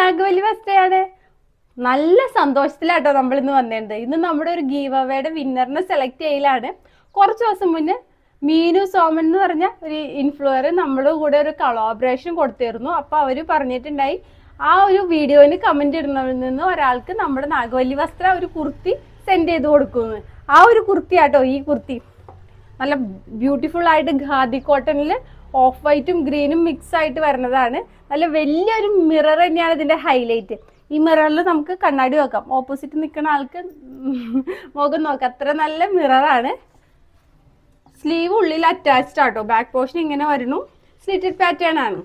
നാഗവല്ലി വസ്ത്രയാണ്. നല്ല സന്തോഷത്തിലാട്ടോ നമ്മൾ ഇന്ന് വന്നിട്ടുണ്ട്. ഇന്ന് നമ്മുടെ ഒരു ഗീവ് അവേയുടെ വിന്നറിനെ സെലക്ട് ചെയ്യലാണ്. കുറച്ച് ദിവസം മുന്നേ മീനു സോമൻ എന്ന് പറഞ്ഞ ഒരു ഇൻഫ്ലുവർ നമ്മുടെ കൂടെ ഒരു കൊളാബറേഷൻ കൊടുത്തിരുന്നു. അപ്പൊ അവര് പറഞ്ഞിട്ടുണ്ടായി ആ ഒരു വീഡിയോന് കമന്റ് ഇടുന്നതിൽ നിന്ന് ഒരാൾക്ക് നമ്മുടെ നാഗവല്ലി വസ്ത്ര ഒരു കുർത്തി സെൻഡ് ചെയ്ത് കൊടുക്കുന്നു. ആ ഒരു കുർത്തിയാട്ടോ ഈ കുർത്തി. നല്ല ബ്യൂട്ടിഫുൾ ആയിട്ട് ഖാദി കോട്ടണിൽ ഓഫ് വൈറ്റും ഗ്രീനും മിക്സ് ആയിട്ട് വരുന്നതാണ്. നല്ല വലിയൊരു മിറർ തന്നെയാണ് ഇതിന്റെ ഹൈലൈറ്റ്. ഈ മിററിൽ നമുക്ക് കണ്ണാടി വെക്കാം. ഓപ്പോസിറ്റ് നിൽക്കുന്ന ആൾക്ക് മുഖം നോക്കാം. അത്ര നല്ല മിററാണ്. സ്ലീവ് ഉള്ളിൽ അറ്റാച്ച്ഡ് ആട്ടോ. ബാക്ക് പോർഷൻ ഇങ്ങനെ വരുന്നു. സ്ലിറ്റഡ് പാറ്റേൺ ആണ്.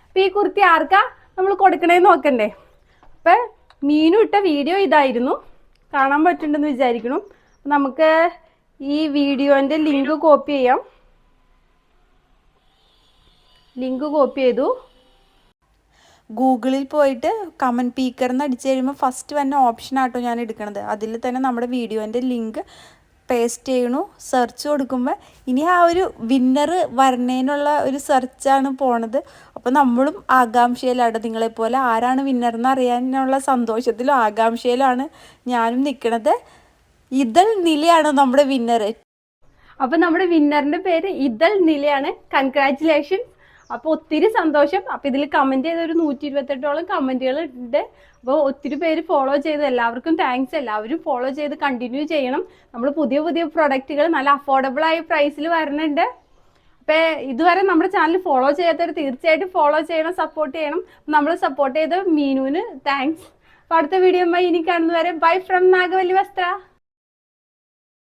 അപ്പൊ ഈ കുർത്തി ആർക്കാ നമ്മൾ കൊടുക്കണേന്ന് നോക്കണ്ടേ. അപ്പൊ മീനു ഇട്ട വീഡിയോ ഇതായിരുന്നു. കാണാൻ പറ്റുന്നുണ്ടെന്ന് വിചാരിക്കണം. നമുക്ക് ഈ വീഡിയോന്റെ ലിങ്ക് കോപ്പി ചെയ്യാം. ലിങ്ക് കോപ്പി ചെയ്തു. ഗൂഗിളിൽ പോയിട്ട് കമൻറ്റ് പീക്കർ എന്ന് അടിച്ചു കഴിയുമ്പോൾ ഫസ്റ്റ് വന്ന ഓപ്ഷൻ ആട്ടോ ഞാൻ എടുക്കണത്. അതിൽ തന്നെ നമ്മുടെ വീഡിയോൻ്റെ ലിങ്ക് പേസ്റ്റ് ചെയ്യണു. സെർച്ച് കൊടുക്കുമ്പോൾ ഇനി ആ ഒരു വിന്നർ വരണേനുള്ള ഒരു സെർച്ചാണ് പോണത്. അപ്പോൾ നമ്മളും ആകാംക്ഷയിലാണ്. നിങ്ങളെപ്പോലെ ആരാണ് വിന്നർ അറിയാനുള്ള സന്തോഷത്തിലും ആകാംക്ഷയിലാണ് ഞാനും നിൽക്കണത്. ഇതൾ നിലയാണ് നമ്മുടെ വിന്നർ. അപ്പൊ നമ്മുടെ വിന്നറിന്റെ പേര് ഇതൾ നിലയാണ്. കൺഗ്രാറ്റുലേഷൻ. അപ്പൊ ഒത്തിരി സന്തോഷം. അപ്പൊ ഇതിൽ കമന്റ് ചെയ്ത ഒരു 128ഓളം കമന്റുകൾ ഉണ്ട്. അപ്പോൾ ഒത്തിരി പേര് ഫോളോ ചെയ്ത് എല്ലാവർക്കും താങ്ക്സ്. എല്ലാവരും ഫോളോ ചെയ്ത് കണ്ടിന്യൂ ചെയ്യണം. നമ്മൾ പുതിയ പുതിയ പ്രൊഡക്റ്റുകൾ നല്ല അഫോർഡബിൾ ആയ പ്രൈസിൽ വരുന്നുണ്ട്. അപ്പൊ ഇതുവരെ നമ്മുടെ ചാനൽ ഫോളോ ചെയ്യാത്തവർ തീർച്ചയായിട്ടും ഫോളോ ചെയ്യണം, സപ്പോർട്ട് ചെയ്യണം. നമ്മൾ സപ്പോർട്ട് ചെയ്ത മീനുവിന് താങ്ക്സ്. അപ്പൊ അടുത്ത വീഡിയോ ഇനി കാണുന്നവരെ ബൈ ഫ്രം നാഗവല്ലി വസ്ത്ര.